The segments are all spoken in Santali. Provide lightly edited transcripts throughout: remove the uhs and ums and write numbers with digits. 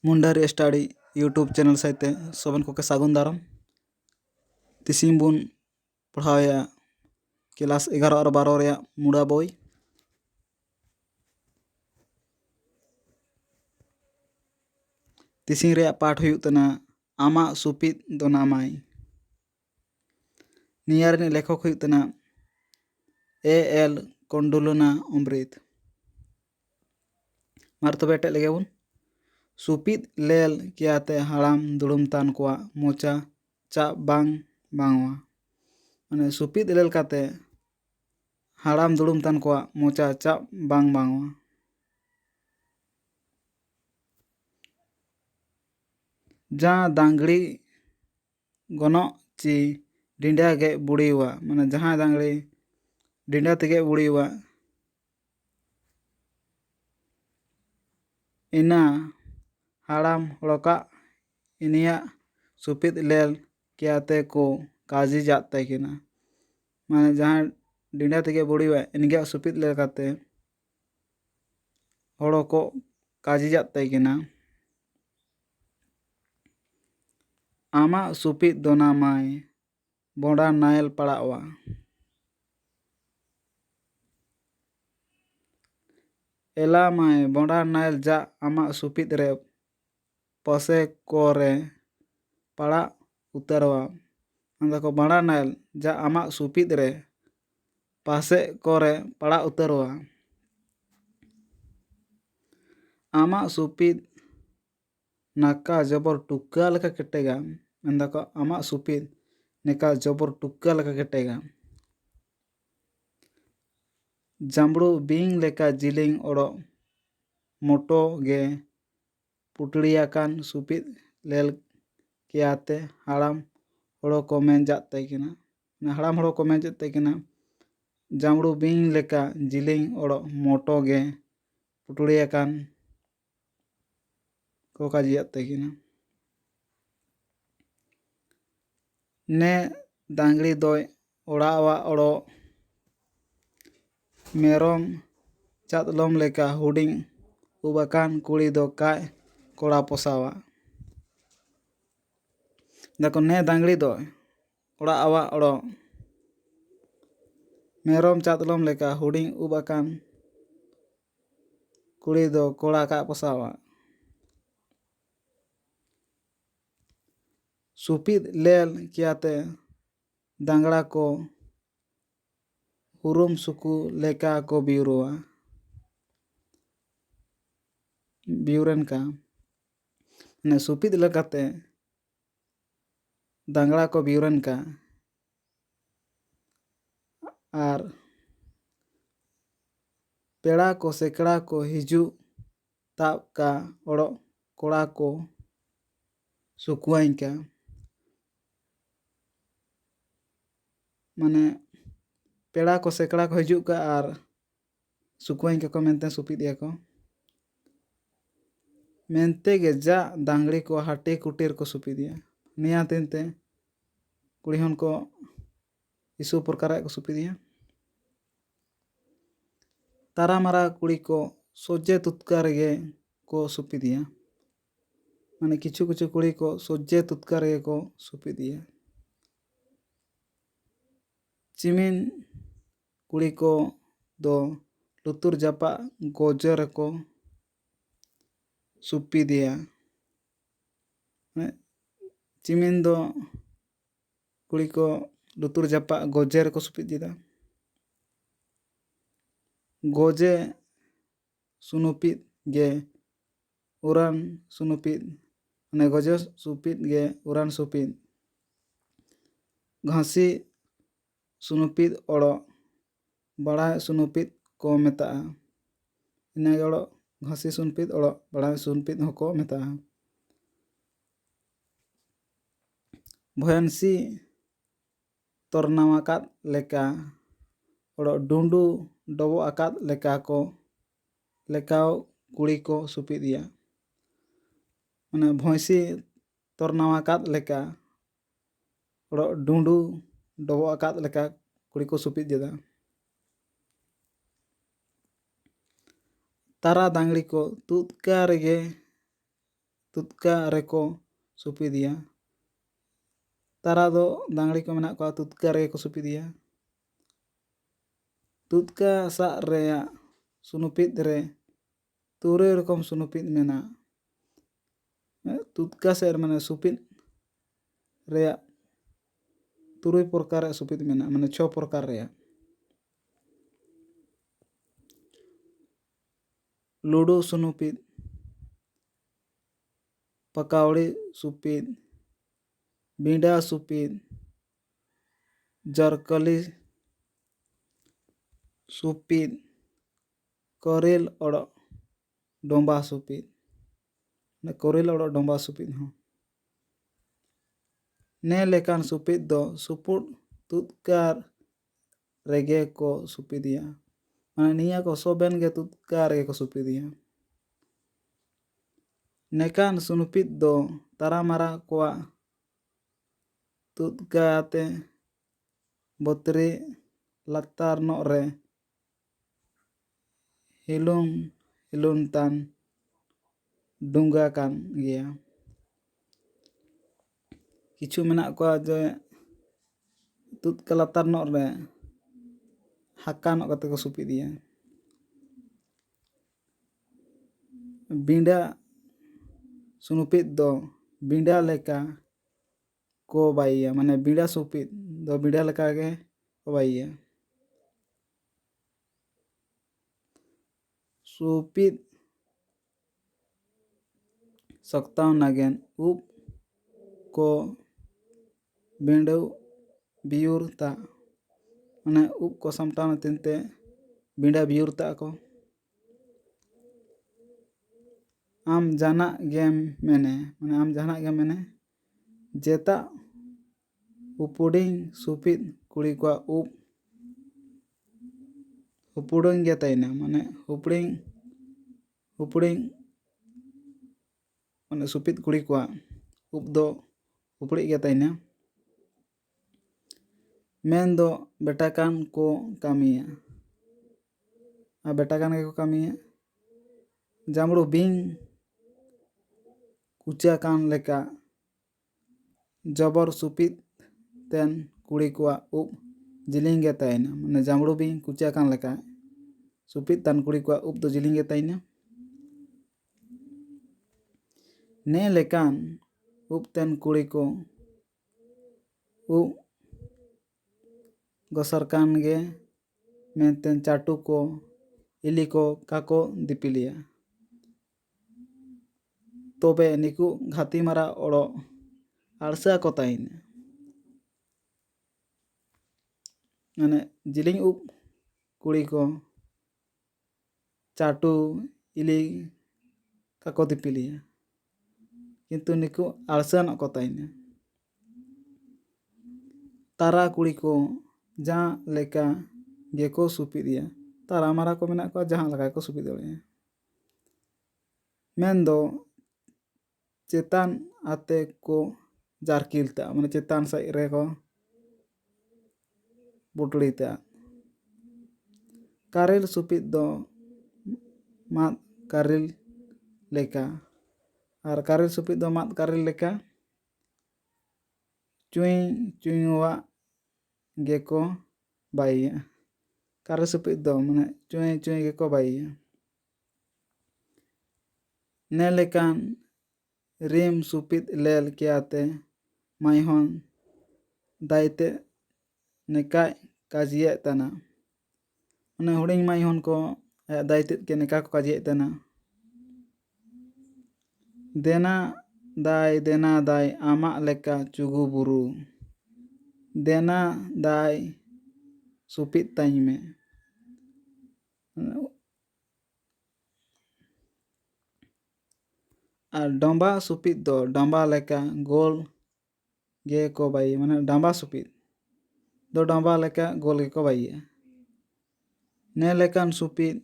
Mundari study YouTube channel साइते Soban को के सागुन दाराम तिसिंग बुन पढ़ाया क्लास 11 और 12 रे मुड़ा बोई तिसिंग रे पाठ हुयुग तना आमा सुपित दो नामाई निया रे लेखक हुयुग तना ए.एल. कोंडुलना अमृत मार तबे एटे लगे बुन सुपित लेल कियाते हाड़ाम दुड़ुम तान कोआ मोचा चा बांग बांगवा माने सुपित लेल काते हाड़ाम दुड़ुम तान कोआ मोचा चा बांग बांगवा जा दांगड़ी गनो ची डिंडा गे बुड़ीवा माने जहाँ दांगड़ी डिंडा तेगे बुड़ीवा इना हाड़ाम हड़का इनिया सुपित लेल कियाते को काजी जाते किना माने जहाँ डिंडा तेगे बुड़ीवा इनगे सुपित लेल काते हड़ो को काजी जाते किना आमा सुपित दोना माय बोंडा नायल पड़ावा एला माय बोंडा नायल जा आमा सुपित रे पसे कोरे पड़ा उतरवा अंदको बोंडा नायल जा आमा सुपित रे पासे कोरे पड़ा उतरवा आमा सुपित नाका जबर टुक्का लका केटेगा अंदको आमा सुपित नेका जबर टुक्का लका केटेगा जांबड़ू बिंग लेका जिलिंग ओड़ो मोटो गे पुटड़ियाकान सुपित लेल कियाते हाड़ाम हड़ो को मेन जाते किना हाड़ाम हड़ो को मेन जाते किना जांबड़ू बिंग लेका जिलिंग ओड़ो मोटो गे पुटड़ियाकान को काजी जाते किना ने दांगड़ी दोय ओड़ावा ओड़ो मेरोम चातलम लेका हुडिंग उबाकान कुड़ी दो काय कोड़ा पोसावा देखो ने दांगड़ी दो ओड़ावा ओड़ो मेरोम चातलम लेका हुडिंग उबाकान कुड़ी दो कोड़ा काय पोसावा सुपित लेल कियाते दांगड़ा को हुरुम सुकु लेका को बिउरुआ बिउरन का ने सुपित लेकाते दांगड़ा को बिउरन का आर पेड़ा को सेकड़ा को हिजू ताब का ओड़ो कोड़ा को सुकुआई का माने पेड़ा को सेकड़ा को हिजू का आर सुकुआई का को मेनते सुपित या को मेनते गे जा दांगड़ी को हाटे कुटीर को सुपित या निया तेनते कुड़ी हन को इस प्रकार को सुपित या तारा मारा कुड़ी को सोजे तुत्कार गे को सुपित या माने किछु किछु कुड़ी को सोजे तुत्कार गे को सुपित या चिमिन कुड़ी को दो लुतुर जापा गोजर को सुपी दिया चिमिन दो कुड़ी को लुतुर जापा गोजर को सुपी दिया गोजे सुनुपित गे उरान सुनुपित माने गोजे सुपित गे उरान सुपित घासी सुनुपित ओड़ो बड़ा सुनुपित को मेता इना ओड़ो घासी सुनुपित ओड़ो बड़ा सुनुपित को मेता भयंसी तोरनावाकात लेका ओड़ो डुंडू डबो आकात लेका को लेकाओ कुड़ी को सुपित दिया माने भयंसी तोरनावाकात लेका ओड़ो डुंडू डबो आकात लेका कुड़ी को सुपित दिया तारा दांगड़ी को तुत्का ᱛᱩᱛᱠᱟ ᱨᱮᱠᱚ ᱥᱩᱯᱤᱫᱮᱭᱟ᱾ ᱛᱟᱨᱟ ᱫᱚ ᱫᱟᱝᱲᱤ ᱠᱚ ᱢᱮᱱᱟᱜ ᱠᱚᱣᱟ, ᱛᱩᱛᱠᱟ ᱨᱮᱜᱮ ᱠᱚ ᱥᱩᱯᱤᱫᱮᱭᱟ᱾ ᱛᱩᱛᱠᱟ ᱥᱟᱜ ᱨᱮᱭᱟᱜ ᱥᱩᱱᱩᱯᱤᱫ ᱨᱮ ᱛᱩᱨᱩᱭ ᱨᱚᱠᱚᱢ ᱥᱩᱱᱩᱯᱤᱫ ᱢᱮᱱᱟᱜᱼᱟ᱾ ᱛᱩᱛᱠᱟ ᱥᱮᱫ ᱢᱟᱱᱮ ᱥᱩᱯᱤᱫ ᱨᱮᱭᱟᱜ 3 ᱯᱨᱚᱠᱟᱨ ᱨᱮᱭᱟᱜ ᱥᱩᱯᱤᱫ ᱢᱮᱱᱟᱜᱼᱟ, ᱢᱟᱱᱮ 6 ᱯᱨᱚᱠᱟᱨ ᱨᱮᱭᱟᱜ᱾ ᱞᱩᱰᱩ ᱥᱩᱱᱩᱯᱤᱫ, ᱯᱟᱠᱟᱣᱲᱤ ᱥᱩᱯᱤᱫ, ᱵᱤᱸᱰᱟ ᱥᱩᱯᱤᱫ, ᱡᱟᱨᱠᱟᱞᱤ ᱥᱩᱯᱤᱫ, ᱠᱚᱨᱮᱞ ᱚᱲᱚᱜ ᱰᱚᱢᱵᱟ ᱥᱩᱯᱤᱫ, ᱠᱚᱨᱮᱞ ᱚᱲᱚᱜ ᱰᱚᱢᱵᱟ ᱥᱩᱯᱤᱫ ᱦᱚᱸ᱾ ᱱᱮ ᱞᱮᱠᱟᱱ ᱥᱩᱯᱤᱫ ᱫᱚ ᱥᱩᱯᱩᱫ ᱛᱩᱛᱠᱟ ᱨᱮᱜᱮ ᱠᱚ ᱥᱩᱯᱤᱫᱮᱭᱟ, ᱢᱟᱱᱮ ᱱᱤᱭᱟᱹ ᱠᱚ ᱥᱚᱵᱮᱱ ᱜᱮ ᱛᱩᱛᱠᱟ ᱨᱮᱜᱮ ᱠᱚ ᱥᱩᱯᱤᱫᱮᱭᱟ᱾ ᱱᱮᱠᱟᱱ ᱥᱩᱱᱩᱯᱤᱫ ᱫᱚ ᱛᱟᱨᱟᱢᱟᱨᱟ ᱠᱚᱣᱟᱜ ᱛᱩᱛᱠᱟ ᱛᱮ ᱵᱚᱛᱨᱤ ᱞᱟᱛᱟᱨ ᱱᱚᱜ ᱨᱮ ᱦᱤᱞᱩᱱ ᱦᱤᱞᱩᱱ ᱛᱟᱱ ᱰᱩᱝᱜᱟ ᱠᱟᱱ ᱜᱮᱭᱟ᱾ ᱠᱤᱪᱷᱩ ᱢᱮᱱᱟᱜ ᱠᱚᱣᱟ ᱡᱮ ᱛᱩᱛᱠᱟ ᱞᱟᱛᱟᱨ ᱱᱚᱜ ᱨᱮ ᱦᱟᱠᱟ ᱱᱚᱜ ᱠᱟᱛᱮ ᱠᱚ ᱥᱩᱯᱤᱫᱮᱭᱟ᱾ ᱵᱤᱸᱰᱟ ᱥᱩᱱᱩᱯᱤᱫ ᱫᱚ ᱵᱤᱸᱰᱟ ᱞᱮᱠᱟ ᱠᱚ ᱵᱟᱭᱮᱭᱟ, ᱢᱟᱱᱮ ᱵᱤᱸᱰᱟ ᱥᱩᱯᱤᱫ ᱫᱚ ᱵᱤᱸᱰᱟ ᱞᱮᱠᱟ ᱜᱮ ᱠᱚ ᱵᱟᱭᱮᱭᱟ᱾ ᱥᱩᱯᱤᱫ ᱥᱚᱠᱛᱟᱣ ᱱᱟᱜᱮᱱ ᱩᱵ ᱠᱚ ᱵᱤᱸᱰᱟᱹᱣ ᱵᱤᱭᱩᱨ ᱛᱟ, ᱢᱟᱱᱮ ᱩᱵ ᱠᱚ ᱥᱟᱢᱴᱟᱣ ᱱᱟᱛᱮᱱ ᱛᱮ ᱵᱤᱸᱰᱟ ᱵᱤᱭᱩᱨ ᱛᱟᱜ ᱟᱠᱚ᱾ ᱟᱢ ᱡᱟᱦᱟᱱᱟᱜ ᱜᱮᱢ ᱢᱮᱱᱮ, ᱢᱟᱱᱮ ᱟᱢ ᱡᱟᱦᱟᱱᱟᱜ ᱜᱮᱢ ᱢᱮᱱᱮ, ᱡᱮᱛᱟᱜ ᱩᱯᱩᱰᱤᱧ ᱥᱩᱯᱤᱫ ᱠᱩᱲᱤ ᱠᱚᱣᱟᱜ ᱩᱵ ᱦᱩᱯᱩᱲᱩᱧ ᱜᱮ ᱛᱟᱭᱱᱟ, ᱢᱟᱱᱮ ᱦᱩᱯᱲᱤᱧ ᱢᱟᱱᱮ ᱥᱩᱯᱤᱫ ᱠᱩᱲᱤ ᱠᱚᱣᱟᱜ ᱩᱵ ᱫᱚ ᱦᱩᱯᱲᱤᱡ ᱜᱮ ᱛᱟᱭᱱᱟ᱾ ᱢᱮᱱ ᱫᱚ ᱵᱮᱴᱟ ᱠᱟᱱ ᱠᱚ ᱠᱟᱹᱢᱤᱭᱟ, ᱟᱨ ᱵᱮᱴᱟ ᱠᱟᱱ ᱜᱮᱠᱚ ᱠᱟᱹᱢᱤᱭᱟ᱾ ᱡᱟᱸᱵᱽᱲᱩ ᱵᱤᱧ ᱠᱩᱪᱟ ᱠᱟᱱ ᱞᱮᱠᱟ ᱡᱚᱵᱚᱨ ᱥᱩᱯᱤᱫ ᱛᱮᱱ ᱠᱩᱲᱤ ᱠᱚᱣᱟᱜ ᱩᱵ ᱡᱤᱞᱤᱧ ᱜᱮ ᱛᱟᱦᱮᱱᱟ, ᱢᱟᱱᱮ ᱡᱟᱸᱵᱽᱲᱩ ᱵᱤᱧ ᱠᱩᱪᱟ ᱠᱟᱱ ᱞᱮᱠᱟ ᱥᱩᱯᱤᱫ ᱛᱟᱱ ᱠᱩᱲᱤ ᱠᱚᱣᱟᱜ ᱩᱵ ᱫᱚ ᱡᱤᱞᱤᱧ ᱜᱮ ᱛᱟᱦᱮᱱᱟ᱾ ᱱᱮ ᱞᱮᱠᱟᱱ ᱩᱵ ᱛᱮᱱ ᱠᱩᱲᱤ ᱠᱚ ᱩᱵ ᱜᱚᱥᱟᱨ ᱠᱟᱱ ᱜᱮ ᱢᱮᱱᱛᱮ ᱪᱟᱴᱩ ᱠᱚ ᱤᱞᱤ ᱠᱚ ᱠᱟᱠᱚ ᱫᱤᱯᱤᱞᱤᱭᱟ᱾ ᱛᱚᱵᱮ ᱱᱤᱠᱩ ᱜᱷᱟᱹᱛᱤ ᱢᱟᱨᱟ ᱚᱲᱚᱜ ᱟᱲᱥᱟ ᱠᱚ ᱛᱟᱦᱮᱱᱟ, ᱢᱟᱱᱮ ᱡᱤᱞᱤᱧ ᱩᱵ ᱠᱩᱲᱤ ᱠᱚ ᱪᱟᱴᱩ ᱤᱞᱤ ᱠᱟᱠᱚ ᱫᱤᱯᱤᱞᱤᱭᱟ, ᱠᱤᱱᱛᱩ ᱱᱤᱠᱩ ᱟᱲᱥᱟ ᱧᱚᱜ ᱠᱚ ᱛᱟᱦᱮᱱᱟ᱾ ᱛᱟᱨᱟ ᱠᱩᱲᱤ ᱠᱚ ᱡᱟᱦᱟᱸ ᱞᱮᱠᱟ ᱜᱮᱠᱚ ᱥᱩᱯᱤᱫᱮᱭᱟ, ᱛᱟᱨᱟ ᱢᱟᱨᱟ ᱠᱚ ᱢᱮᱱᱟᱜ ᱠᱚᱣᱟ ᱡᱟᱦᱟᱸ ᱞᱮᱠᱟ ᱜᱮᱠᱚ ᱥᱩᱯᱤᱫ ᱫᱟᱲᱮᱭᱟᱜᱼᱟ᱾ ᱢᱮᱱᱫᱚ ᱪᱮᱛᱟᱱ ᱟᱛᱮ ᱠᱚ ᱡᱟᱨᱠᱤᱞ ᱛᱟᱜᱼᱟ, ᱢᱟᱱᱮ ᱪᱮᱛᱟᱱ ᱥᱮᱫ ᱨᱮᱠᱚ ᱵᱩᱴᱲᱤ ᱛᱟᱜᱼᱟ᱾ ᱠᱟᱨᱮᱞ ᱥᱩᱯᱤᱫ ᱫᱚ ᱢᱟᱫ ᱠᱟᱨᱮᱞ ᱞᱮᱠᱟ, ᱟᱨ ᱠᱟᱨᱮᱞ ᱥᱩᱯᱤᱫ ᱫᱚ ᱢᱟᱫ ᱠᱟᱨᱮᱞ ᱞᱮᱠᱟ ᱪᱩᱭ ᱪᱩᱭᱩᱣᱟᱜ ᱜᱮᱠᱚ ᱵᱟᱭᱮᱭᱟ᱾ ᱠᱟᱨᱮᱞ ᱥᱩᱯᱤᱫ ᱫᱚ ᱢᱟᱱᱮ ᱪᱩᱭ ᱪᱩᱭ ᱜᱮᱠᱚ ᱵᱟᱭᱮᱭᱟ᱾ ᱱᱮ ᱞᱮᱠᱟᱱ ᱨᱤᱢ ᱥᱩᱯᱤᱫ ᱞᱮᱞ ᱠᱮᱭᱟᱛᱮ ᱢᱟᱭᱦᱚᱱ ᱫᱟᱭᱛᱮ ᱱᱮᱠᱟᱭ ᱠᱟᱡᱤᱭᱮᱫ ᱛᱟᱱᱟ, ᱢᱟᱱᱮ ᱦᱩᱰᱤᱧ ᱢᱟᱭᱦᱚᱱ ᱠᱚ ᱟᱭᱟᱜ ᱫᱟᱭᱛᱮᱫ ᱜᱮ ᱱᱮᱠᱟ ᱠᱚ ᱠᱟᱡᱮᱭᱮᱫ ᱛᱟᱦᱮᱱᱟ᱾ ᱫᱮᱱᱟ ᱫᱟᱭ ᱟᱢᱟᱜ ᱞᱮᱠᱟ ᱪᱩᱜᱩ ᱵᱩᱨᱩ, ᱫᱮᱱᱟ ᱫᱟᱭ ᱥᱩᱯᱤᱫ ᱛᱟᱧ ᱢᱮ, ᱟᱨ ᱰᱚᱢᱵᱟ ᱥᱩᱯᱤᱫ ᱫᱚ ᱰᱟᱸᱵᱟ ᱞᱮᱠᱟ ᱜᱳᱞ ᱜᱮᱠᱚ ᱵᱟᱭᱮᱭᱟ, ᱢᱟᱱᱮ ᱰᱟᱸᱵᱟ ᱥᱩᱯᱤᱫ ᱫᱚ ᱰᱟᱸᱵᱟ ᱞᱮᱠᱟ ᱜᱳᱞ ᱜᱮᱠᱚ ᱵᱟᱭᱮᱭᱟ᱾ ᱱᱮ ᱞᱮᱠᱟᱱ ᱥᱩᱯᱤᱫ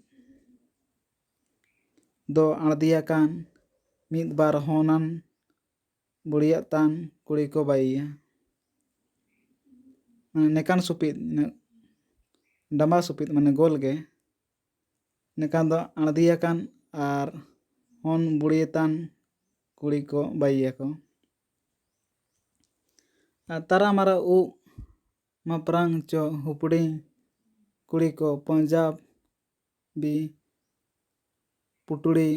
ᱫᱚ ᱟᱬᱫᱤᱭᱟᱠᱟᱱ ᱢᱤᱫ ᱵᱟᱨ ᱦᱚᱱᱟᱱ ᱵᱩᱲᱤᱭᱟᱜ ᱛᱟᱱ ᱠᱩᱲᱤ ᱠᱚ ᱵᱟᱭᱮᱭᱟ᱾ ᱱᱮᱠᱟᱱ ᱥᱩᱯᱤᱫ ᱰᱟᱸᱵᱟ ᱥᱩᱯᱤᱫ ᱢᱟᱱᱮ ᱜᱳᱞ ᱜᱮ, ᱱᱮᱠᱟᱱ ᱫᱚ ᱟᱬᱫᱤᱭᱟᱠᱟᱱ ᱟᱨ ᱦᱚᱱ ᱵᱩᱲᱤᱭᱟᱹᱛᱟᱱ ᱠᱩᱲᱤ ᱠᱚ ᱵᱟᱭᱤᱭᱟᱠᱚ᱾ ᱟᱨ ᱛᱟᱨᱟ ᱢᱟᱨᱟ ᱩᱵ ᱢᱟᱯᱨᱟᱝ ᱪᱚ ᱦᱩᱯᱲᱤᱧ ᱠᱩᱲᱤ ᱠᱚ ᱯᱚᱧᱡᱟᱵᱤ ᱯᱩᱴᱲᱤ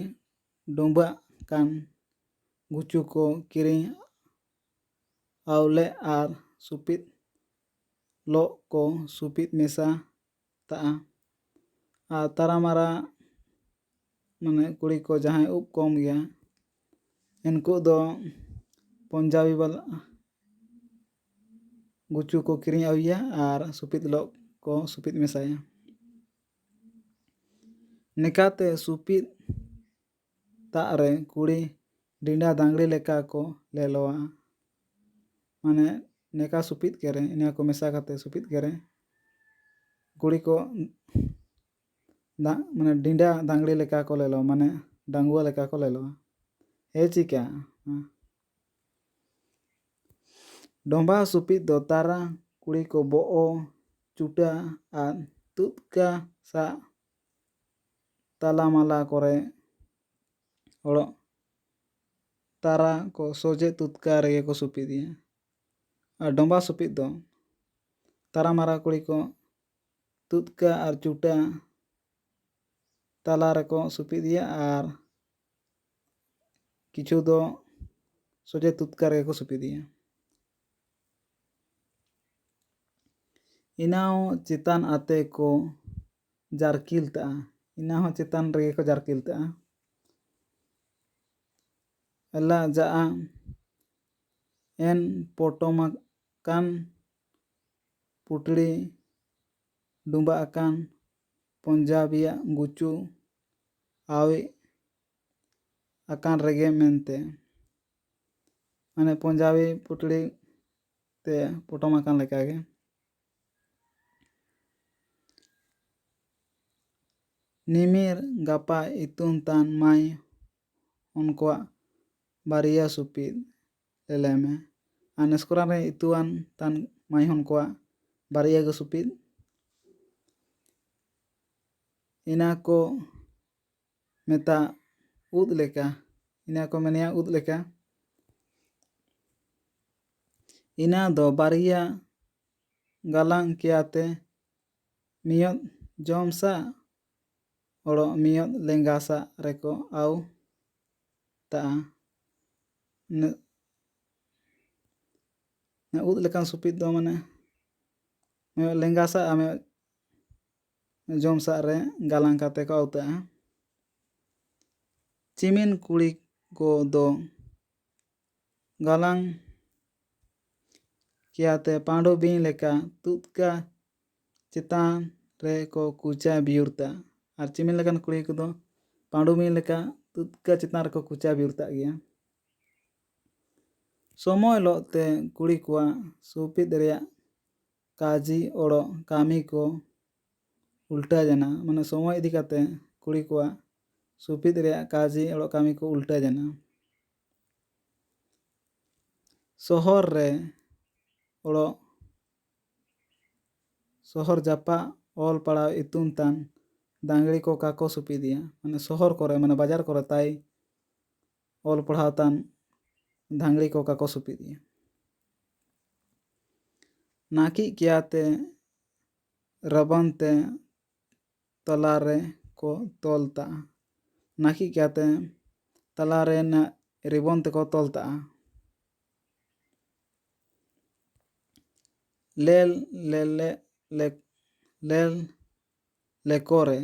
ᱰᱩᱢᱵᱟᱹᱜ ᱠᱟᱱ ᱜᱩᱪᱩ ᱠᱚ ᱠᱤᱨᱤᱧ ᱟᱣᱞᱮ ᱟᱨ ᱥᱩᱯᱤᱫ ᱞᱚᱜ ᱠᱚ ᱥᱩᱯᱤᱫ ᱢᱮᱥᱟ ᱛᱟᱜᱼᱟ᱾ ᱟᱨ ᱛᱟᱨᱟ ᱢᱟᱨᱟ ᱢᱟᱱᱮ ᱠᱩᱲᱤ ᱠᱚ ᱡᱟᱦᱟᱸᱭ ᱩᱵ ᱠᱚᱢ ᱜᱮᱭᱟ ᱩᱱᱠᱩ ᱫᱚ ᱯᱚᱧᱡᱟᱵᱤ ᱵᱟᱞᱟ ᱜᱩᱪᱩ ᱠᱚ ᱠᱤᱨᱤᱧ ᱟᱹᱜᱩᱭᱟ ᱟᱨ ᱥᱩᱯᱤᱫ ᱞᱚᱜ ᱠᱚ ᱥᱩᱯᱤᱫ ᱢᱮᱥᱟᱭᱟ᱾ ᱱᱮᱠᱟᱛᱮ ᱥᱩᱯᱤᱫ ᱛᱟᱜ ᱨᱮ ᱠᱩᱲᱤ ᱰᱤᱸᱰᱟ ᱫᱟᱸᱜᱲᱤ ᱞᱮᱠᱟ ᱠᱚ ᱞᱮᱞᱚᱣᱟ᱾ ᱢᱟᱱᱮ ᱱᱮᱠᱟ ᱥᱩᱯᱤᱫ ᱠᱮᱨᱮ ᱤᱱᱟᱹ ᱠᱚ ᱢᱮᱥᱟ ᱠᱟᱛᱮ ᱥᱩᱯᱤᱫ ᱠᱮᱨᱮ ᱠᱩᱲᱤ ᱠᱚ ᱢᱟᱱᱮ ᱰᱤᱸᱰᱟ ᱫᱟᱸᱜᱲᱤ ᱞᱮᱠᱟ ᱠᱚ ᱞᱮᱞᱚ ᱢᱟᱱᱮ ᱰᱟᱸᱜᱩᱣᱟ ᱞᱮᱠᱟ ᱠᱚ ᱞᱮᱞᱚᱣᱟ᱾ ᱪᱤᱠᱟ ᱰᱚᱢᱵᱟ ᱥᱩᱯᱤᱫ ᱫᱚ ᱛᱟᱨᱟ ᱠᱩᱲᱤ ᱠᱚ ᱵᱚᱜᱼᱚ ᱪᱩᱴᱟ ᱟᱨ ᱛᱩᱫᱠᱟ ᱥᱟᱜ ᱛᱟᱞᱟᱢᱟᱞᱟ ᱠᱚᱨᱮ ᱚᱲᱚᱜ ᱛᱟᱨᱟ ᱠᱚ ᱥᱚᱡᱷᱮ ᱛᱩᱫᱠᱟ ᱨᱮᱜᱮ ᱠᱚ ᱥᱩᱯᱤᱫᱮᱭᱟ᱾ ᱟᱨ ᱰᱚᱢᱵᱟ ᱥᱩᱯᱤᱫ ᱫᱚ ᱛᱟᱨᱟ ᱢᱟᱨᱟ ᱠᱩᱲᱤ ᱠᱚ ᱛᱩᱫᱠᱟ ᱟᱨ ᱪᱩᱴᱟ ᱛᱟᱞᱟ ᱨᱮᱠᱚ ᱥᱩᱯᱤᱫᱮᱭᱟ ᱟᱨ ᱠᱤᱪᱷᱩ ᱫᱚ ᱥᱚᱡᱷᱮ ᱛᱩᱫᱠᱟ ᱨᱮᱜᱮ ᱠᱚ ᱥᱩᱯᱤᱫᱮᱭᱟ᱾ ᱤᱱᱟᱹ ᱦᱚᱸ ᱪᱮᱛᱟᱱ ᱟᱛᱮ ᱠᱚ ᱡᱟᱨᱠᱤᱞ ᱛᱟᱜᱼᱟ᱾ ᱤᱱᱟᱹ ᱦᱚᱸ ᱪᱮᱛᱟᱱ ᱨᱮᱜᱮ ᱠᱚ ᱡᱟᱨᱠᱤᱞ ᱛᱟᱜᱼᱟ᱾ ᱮᱞᱟ ᱡᱟᱜᱼᱟ ᱮᱱ ᱯᱚᱴᱚᱢᱟᱠᱟᱱ ᱯᱩᱴᱲᱤ ᱰᱩᱢᱵᱟᱹᱜ ᱟᱠᱟᱱ ᱯᱚᱧᱡᱟᱵᱤᱭᱟᱜ ᱜᱩᱪᱩ ᱟᱣᱮ ᱟᱠᱟᱱ ᱨᱮᱜᱮ ᱢᱮᱱᱛᱮ ᱢᱟᱱᱮ ᱯᱚᱧᱡᱟᱵᱤ ᱯᱩᱴᱲᱤ ᱛᱮ ᱯᱚᱴᱚᱢ ᱟᱠᱟᱱ ᱞᱮᱠᱟᱜᱮ᱾ ᱱᱤᱢᱤᱨ ᱜᱟᱯᱟ ᱤᱛᱩᱱ ᱛᱟᱱ ᱢᱟᱭ ᱩᱱᱠᱩᱣᱟᱜ ᱵᱟᱨᱭᱟ ᱥᱩᱯᱤᱫ ᱞᱮᱞᱮᱢᱮ᱾ ᱟᱨ ᱱᱮᱥᱠᱚᱨᱟᱱ ᱨᱮ ᱤᱛᱩᱣᱟᱱ ᱛᱟᱱ ᱢᱟᱭ ᱩᱱᱠᱩᱣᱟᱜ ᱵᱟᱨᱭᱟ ᱜᱮ ᱥᱩᱯᱤᱫ᱾ ᱤᱱᱟᱹ ᱠᱚ ᱢᱮᱛᱟᱜ ᱩᱫ ᱞᱮᱠᱟ᱾ ᱤᱱᱟᱹ ᱠᱚ ᱢᱮᱱᱮᱭᱟ ᱩᱫ ᱞᱮᱠᱟ᱾ ᱤᱱᱟᱹ ᱫᱚ ᱵᱟᱨᱭᱟ ᱜᱟᱞᱟᱝ ᱠᱮᱭᱟᱛᱮ ᱢᱤᱭᱚᱫ ᱡᱚᱢ ᱥᱟᱜ ᱚᱲᱚᱜ ᱢᱤᱭᱚᱫ ᱞᱮᱸᱜᱟ ᱥᱟᱜ ᱨᱮᱠᱚ ᱟᱣ ᱛᱟᱜᱼᱟ᱾ ᱩᱫ ᱞᱮᱠᱟᱱ ᱥᱩᱯᱤᱫ ᱫᱚ ᱢᱟᱱᱮ ᱞᱮᱸᱜᱟ ᱥᱟᱜ ᱟᱨ ᱡᱚᱢ ᱥᱟᱜ ᱨᱮ ᱜᱟᱞᱟᱝ ᱠᱟᱛᱮ ᱠᱚ ᱟᱣᱛᱟᱜᱼᱟ᱾ ᱪᱤᱢᱤᱱ ᱠᱩᱲᱤ ᱠᱚᱫᱚ ᱜᱟᱞᱟᱝ ᱠᱮᱭᱟᱛᱮ ᱯᱟᱺᱰᱩ ᱵᱤᱧ ᱞᱮᱠᱟ ᱛᱩᱫᱠᱟ ᱪᱮᱛᱟᱱ ᱨᱮᱠᱚ ᱠᱩᱪᱟ ᱵᱤᱦᱩᱨ ᱛᱟᱜᱼᱟ᱾ ᱟᱨ ᱪᱤᱢᱤᱱ ᱞᱮᱠᱟᱱ ᱠᱩᱲᱤ ᱠᱚᱫᱚ ᱯᱟᱺᱰᱩ ᱵᱤᱧ ᱞᱮᱠᱟ ᱛᱩᱫᱠᱟ ᱪᱮᱛᱟᱱ ᱨᱮᱠᱚ ᱠᱩᱪᱟ ᱵᱤᱦᱩᱨ ᱛᱟᱜ ᱜᱮᱭᱟ᱾ ᱥᱚᱢᱚᱭ ᱞᱚᱜ ᱛᱮ ᱠᱩᱲᱤ ᱠᱚᱣᱟᱜ ᱥᱩᱯᱤᱫ ᱨᱮᱭᱟᱜ ᱠᱟᱹᱡᱤ ᱚᱲᱚᱜ ᱠᱟᱹᱢᱤ ᱠᱚ ᱩᱞᱴᱟ ᱡᱮᱱᱟ᱾ ᱢᱟᱱᱮ ᱥᱚᱢᱚᱭ ᱤᱫᱤ ᱠᱟᱛᱮ ᱠᱩᱲᱤ ᱠᱚᱣᱟᱜ ᱥᱩᱯᱤᱫ ᱨᱮᱭᱟᱜ ᱠᱟᱹᱡᱤ ᱚᱲᱚᱜ ᱠᱟᱹᱢᱤ ᱠᱚ ᱩᱞᱴᱟ ᱡᱮᱱᱟ᱾ ᱥᱚᱦᱚᱨ ᱨᱮ ᱚᱲᱚᱜ ᱥᱚᱦᱚᱨ ᱡᱟᱯᱟᱜ ᱚᱞ ᱯᱟᱲᱦᱟᱣ ᱤᱛᱩᱱ ᱛᱟᱱ ᱫᱟᱸᱜᱲᱤ ᱠᱚ ᱠᱟᱠᱚ ᱥᱩᱯᱤᱫᱮᱭᱟ᱾ ᱢᱟᱱᱮ ᱥᱚᱦᱚᱨ ᱠᱚᱨᱮ ᱢᱟᱱᱮ ᱵᱟᱡᱟᱨ ᱠᱚᱨᱮ ᱛᱟᱭ ᱚᱞ ᱯᱟᱲᱦᱟᱣ ᱛᱟᱱ ᱫᱟᱸᱜᱲᱤ ᱠᱚ ᱠᱟᱠᱚ ᱥᱩᱯᱤᱫᱮᱭᱟ᱾ ᱱᱟᱹᱠᱤᱡ ᱠᱮᱭᱟᱛᱮ ᱨᱟᱵᱟᱱ ᱛᱮ ᱛᱟᱞᱟ ᱨᱮ ᱠᱚ ᱛᱚᱞ ᱛᱟᱜᱼᱟ᱾ ᱱᱟᱹᱠᱤᱡ ᱠᱮᱭᱟᱛᱮ ᱛᱟᱞᱟ ᱨᱮᱱᱟᱜ ᱨᱤᱵᱚᱱ ᱛᱮᱠᱚ ᱛᱚᱞ ᱛᱟᱜᱼᱟ᱾ ᱞᱮᱞ ᱞᱮᱠᱚᱨᱮ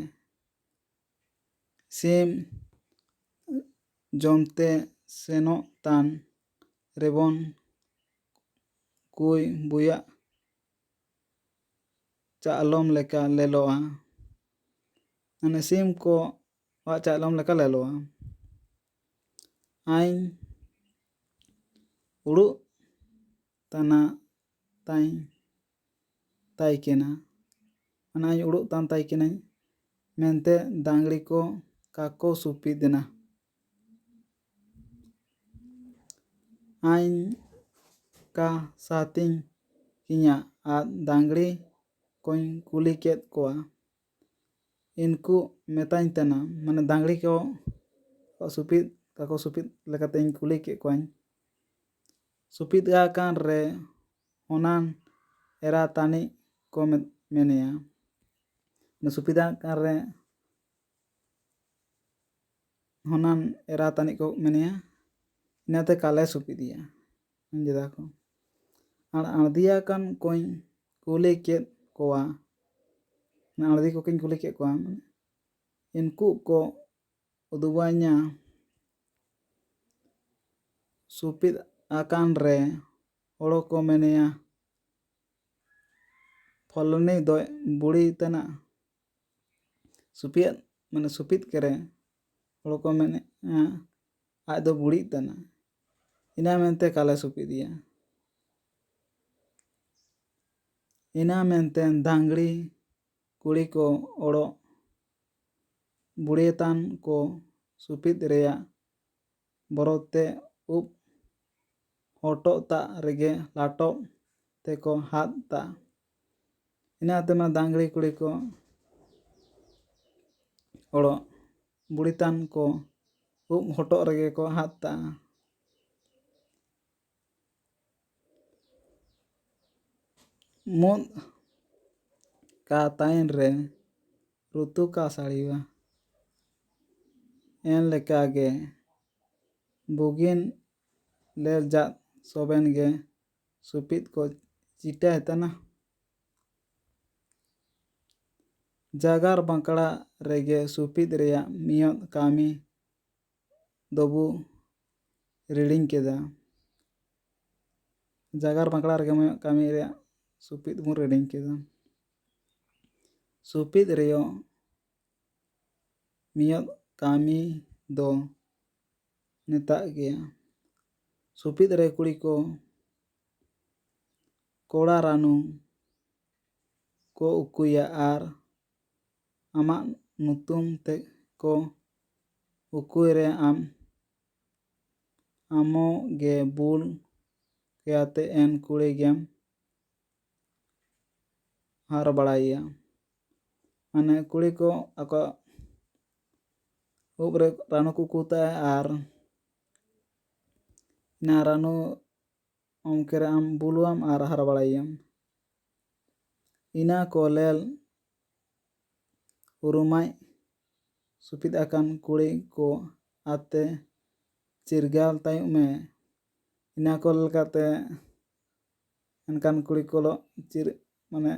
ᱥᱤᱢ ᱡᱚᱢᱛᱮ ᱥᱮᱱᱚᱜ ᱛᱟᱱ ᱨᱮᱵᱚᱱ ᱠᱩᱭ ᱵᱩᱭᱟᱜ ᱪᱟᱜᱞᱚᱢ ᱞᱮᱠᱟ ᱞᱮᱞᱚᱜᱼᱟ᱾ ᱢᱟᱱᱮ ᱥᱤᱢ ᱠᱚ ᱪᱟᱜᱞᱚᱢ ᱞᱮᱠᱟ ᱞᱮᱞᱚᱜᱼᱟ᱾ ᱟᱹᱧ ᱩᱲᱩᱜ ᱛᱟᱱᱟ ᱛᱟᱹᱧ ᱛᱟᱭᱠᱮᱱᱟ᱾ ᱢᱟᱱᱮ ᱟᱹᱧ ᱩᱲᱩᱜ ᱛᱟᱱ ᱛᱟᱭᱠᱮᱱᱟᱹᱧ ᱢᱮᱱᱛᱮ ᱫᱟᱸᱜᱲᱤ ᱠᱚ ᱠᱟᱠᱚ ᱥᱩᱯᱤᱫᱮᱱᱟ᱾ ᱟᱹᱧ ᱠᱟ ᱥᱟᱛᱤᱧ ᱠᱤᱧᱟ ᱟᱨ ᱫᱟᱸᱜᱲᱤ ᱠᱚᱧ ᱠᱩᱞᱤ ᱠᱮᱫ ᱠᱚᱣᱟ᱾ ᱤᱱᱠᱩ ᱢᱮᱛᱟᱹᱧ ᱛᱟᱱᱟ ᱢᱟᱱᱮ ᱫᱟᱸᱜᱲᱤ ᱠᱚ ᱥᱩᱯᱤᱫ ᱠᱟᱠᱚ ᱥᱩᱯᱤᱫ ᱞᱮᱠᱟᱛᱮ ᱤᱧ ᱠᱩᱞᱤ ᱠᱮᱫ ᱠᱚᱣᱟᱧ, ᱥᱩᱯᱤᱫ ᱟᱠᱟᱱ ᱨᱮ ᱦᱚᱱᱟᱱ ᱮᱨᱟ ᱛᱟᱹᱱᱤᱡ ᱠᱚ ᱢᱮᱱᱮᱭᱟ᱾ ᱥᱩᱯᱤᱫ ᱟᱠᱟᱱ ᱨᱮ ᱦᱚᱱᱟᱱ ᱮᱨᱟ ᱛᱟᱹᱱᱤᱡ ᱠᱚ ᱢᱮᱱᱮᱭᱟ, ᱤᱱᱟᱹᱛᱮ ᱠᱟᱞᱮ ᱥᱩᱯᱤᱫᱮᱭᱟ ᱫᱮᱫᱟ ᱠᱚ᱾ ᱟᱨ ᱟᱬᱫᱤᱭᱟᱠᱟᱱ ᱠᱚᱧ ᱠᱩᱞᱤ ᱠᱮᱫ ᱠᱚᱣᱟ, ᱟᱬᱫᱤ ᱠᱚᱠᱚᱧ ᱠᱩᱞᱤ ᱠᱮᱫ ᱠᱚᱣᱟ, ᱤᱱᱠᱩ ᱠᱚ ᱩᱫᱩᱜᱟᱹᱧᱟ ᱥᱩᱯᱤᱫ ᱟᱠᱟᱱ ᱨᱮ ᱦᱚᱲ ᱠᱚ ᱢᱮᱱᱮᱭᱟ ᱯᱷᱚᱞᱚᱱᱤ ᱫᱚᱭ ᱵᱩᱲᱤ ᱛᱟᱱᱟ᱾ ᱥᱩᱯᱤᱫ ᱠᱮᱨᱮ ᱦᱚᱲ ᱠᱚ ᱢᱮᱱᱮᱜᱼᱟ ᱟᱡ ᱫᱚ ᱵᱩᱲᱤᱜ ᱛᱟᱱᱟ, ᱤᱱᱟᱹ ᱢᱮᱱᱛᱮ ᱠᱟᱞᱮ ᱥᱩᱯᱤᱫᱮᱭᱟ᱾ ᱤᱱᱟᱹ ᱢᱮᱱᱛᱮ ᱰᱟᱝᱨᱤ ᱠᱩᱲᱤ ᱠᱚ ᱚᱲᱚᱜ ᱵᱩᱲᱤᱭᱟᱛᱟᱱ ᱠᱚ ᱥᱩᱯᱤᱫ ᱨᱮᱭᱟᱜ ᱵᱚᱨᱚᱛᱮ ᱩᱵ ᱦᱚᱴᱚᱜ ᱛᱟᱜ ᱨᱮᱜᱮ ᱞᱟᱴᱚᱵ ᱛᱮᱠᱚ ᱦᱟᱫ ᱛᱟ᱾ ᱤᱱᱟᱹ ᱛᱮᱢᱟ ᱰᱟᱝᱨᱤ ᱠᱩᱲᱤ ᱠᱚ ᱚᱲᱚᱜ ᱵᱩᱲᱤᱛᱟᱱ ᱠᱚ ᱩᱵ ᱦᱚᱴᱚᱜ ᱨᱮᱜᱮ ᱠᱚ ᱦᱟᱫ ᱛᱟᱜᱼᱟ᱾ ᱢᱩᱫ ᱠᱟ ᱛᱟᱭᱱ ᱨᱮ ᱨᱩᱛᱩ ᱠᱟ ᱥᱟᱲᱤᱣᱟ, ᱮᱱ ᱞᱮᱠᱟ ᱜᱮ ᱵᱩᱜᱤᱱ ᱞᱮᱞ ᱡᱟᱜ ᱥᱚᱵᱮᱱ ᱜᱮ ᱥᱩᱯᱤᱫ ᱠᱚ ᱪᱤᱴᱟᱹᱭ ᱛᱟᱱᱟ᱾ ᱡᱟᱜᱟᱨ ᱵᱟᱸᱠᱲᱟ ᱨᱮᱜᱮ ᱥᱩᱯᱤᱫ ᱨᱮᱭᱟᱜ ᱢᱤᱭᱚᱛ ᱠᱟᱹᱢᱤ ᱫᱚᱵᱩ ᱨᱤᱲᱤᱧ ᱠᱮᱫᱟ᱾ ᱡᱟᱜᱟᱨ ᱵᱟᱸᱠᱲᱟ ᱨᱮᱜᱮ ᱢᱤᱭᱚᱛ ᱠᱟᱹᱢᱤ ᱨᱮᱭᱟᱜ ᱥᱩᱯᱤᱫ ᱵᱚᱱ ᱨᱤᱲᱤᱧ ᱠᱮᱫᱟ᱾ ᱥᱩᱯᱤᱫ ᱨᱮᱭᱟᱜ ᱢᱤᱭᱚᱛ ᱠᱟᱹᱢᱤ ᱫᱚ ᱱᱮᱛᱟᱜ ᱜᱮᱭᱟ᱾ ᱥᱩᱯᱤᱫ ᱨᱮ ᱠᱩᱲᱤ ᱠᱚ ᱠᱚᱲᱟ ᱨᱟᱱᱩ ᱠᱚ ᱩᱠᱩᱭᱟ ᱟᱨ ᱟᱢᱟᱜ ᱧᱩᱛᱩᱢ ᱛᱮ ᱠᱚ ᱩᱠᱩᱭ ᱨᱮ ᱟᱢᱚ ᱜᱮ ᱵᱩᱞ ᱠᱮᱭᱟᱛᱮ ᱮᱱ ᱠᱩᱲᱤ ᱜᱮᱢ ᱦᱟᱨ ᱵᱟᱲᱟᱭᱮᱭᱟ᱾ ᱢᱟᱱᱮ ᱠᱩᱲᱤ ᱠᱚ ᱟᱠᱚᱣᱟᱜ ᱩᱵ ᱨᱮ ᱨᱟᱱᱩ ᱠᱚ ᱩᱠᱩ ᱛᱟᱭᱟ ᱟᱨ ᱚᱱᱟ ᱨᱟᱱᱩ ᱚᱝᱠᱮ ᱨᱮ ᱟᱢ ᱵᱩᱞᱩᱣᱟᱢ ᱟᱨ ᱦᱟᱨ ᱵᱟᱲᱟᱭᱮᱭᱟᱢ᱾ ᱤᱱᱟᱹ ᱠᱚ ᱞᱮᱞ ᱩᱨᱩᱢᱟᱭ ᱥᱩᱯᱤᱫ ᱟᱠᱟᱱ ᱠᱩᱲᱤ ᱠᱚ ᱟᱛᱮ ᱪᱤᱨᱜᱟᱹᱞ ᱛᱟᱭᱚᱢ ᱢᱮ᱾ ᱤᱱᱟᱹ ᱠᱚ ᱞᱮᱠᱟᱛᱮ ᱮᱱᱠᱟᱱ ᱠᱩᱲᱤ ᱠᱚ ᱢᱟᱱᱮ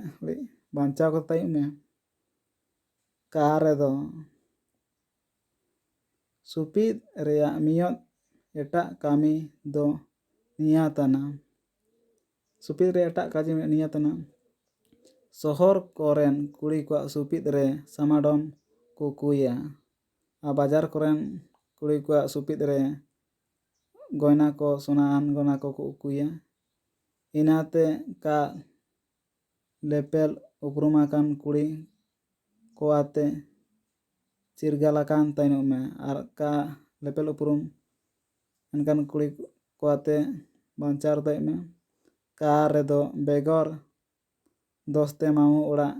ᱵᱟᱧᱪᱟᱣ ᱠᱚ ᱛᱟᱭᱚᱢ ᱢᱮ᱾ ᱠᱟ ᱨᱮᱫᱚ ᱥᱩᱯᱤᱫ ᱨᱮᱭᱟᱜ ᱢᱤᱭᱚᱛ ᱮᱴᱟᱜ ᱠᱟᱹᱢᱤ ᱫᱚ ᱱᱤᱭᱟᱹ ᱛᱟᱱᱟ᱾ ᱥᱩᱯᱤᱫ ᱨᱮᱭᱟᱜ ᱮᱴᱟᱜ ᱠᱟᱹᱢᱤ ᱱᱤᱭᱟᱹ ᱛᱟᱱᱟ, ᱥᱚᱦᱚᱨ ᱠᱚᱨᱮᱱ ᱠᱩᱲᱤ ᱠᱚᱣᱟᱜ ᱥᱩᱯᱤᱫ ᱨᱮ ᱥᱟᱢᱟᱰᱚᱢ ᱠᱚ ᱩᱠᱩᱭᱟ ᱟᱨ ᱵᱟᱡᱟᱨ ᱠᱚᱨᱮᱱ ᱠᱩᱲᱤ ᱠᱚᱣᱟᱜ ᱥᱩᱯᱤᱫ ᱨᱮ ᱜᱚᱭᱱᱟ ᱠᱚ ᱥᱚᱱᱟᱱ ᱜᱚᱭᱱᱟ ᱠᱚᱠᱚ ᱩᱠᱩᱭᱟ᱾ ᱤᱱᱟᱹᱛᱮ ᱠᱟ ᱞᱮᱯᱮᱞ ᱩᱯᱨᱩᱢ ᱟᱠᱟᱱ ᱠᱩᱲᱤ ᱠᱚ ᱟᱛᱮ ᱪᱤᱨᱜᱟᱹᱞ ᱟᱠᱟᱱ ᱛᱟᱭᱚᱢ ᱢᱮ ᱟᱨ ᱠᱟ ᱞᱮᱯᱮᱞ ᱩᱯᱨᱩᱢ ᱮᱱᱠᱟᱱ ᱠᱩᱲᱤ ᱠᱚ ᱟᱛᱮ ᱵᱟᱧᱪᱟᱣ ᱛᱟᱭᱚᱢ ᱢᱮ᱾ ᱠᱟ ᱨᱮᱫᱚ ᱵᱮᱜᱚᱨ ᱫᱚᱥᱛᱮ ᱢᱟᱢᱩ ᱚᱲᱟᱜ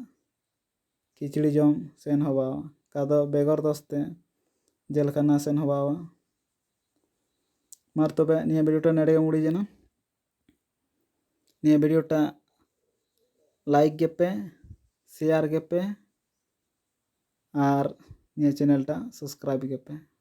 ᱠᱷᱤᱪᱲᱤ ᱡᱚᱢ ᱥᱮᱱ ᱦᱚᱣᱟᱣᱟ᱾ ᱠᱟ ᱫᱚ ᱵᱮᱜᱚᱨ ᱫᱚᱥᱛᱮ ᱡᱮᱞᱠᱷᱟᱱᱟ ᱥᱮᱱ ᱦᱚᱣᱟᱣᱟ᱾ ᱢᱟᱨ ᱛᱚᱵᱮ ᱱᱤᱭᱟᱹ ᱵᱷᱤᱰᱤᱭᱳᱴᱟ ᱱᱮᱰᱮ ᱜᱮ ᱢᱩᱲᱤ ᱡᱮᱱᱟ᱾ ᱱᱤᱭᱟᱹ ᱵᱷᱤᱰᱤᱭᱳᱴᱟ लाइक गेपे शेयर गेपे और निया चैनल टा सब्सक्राइब गेपे।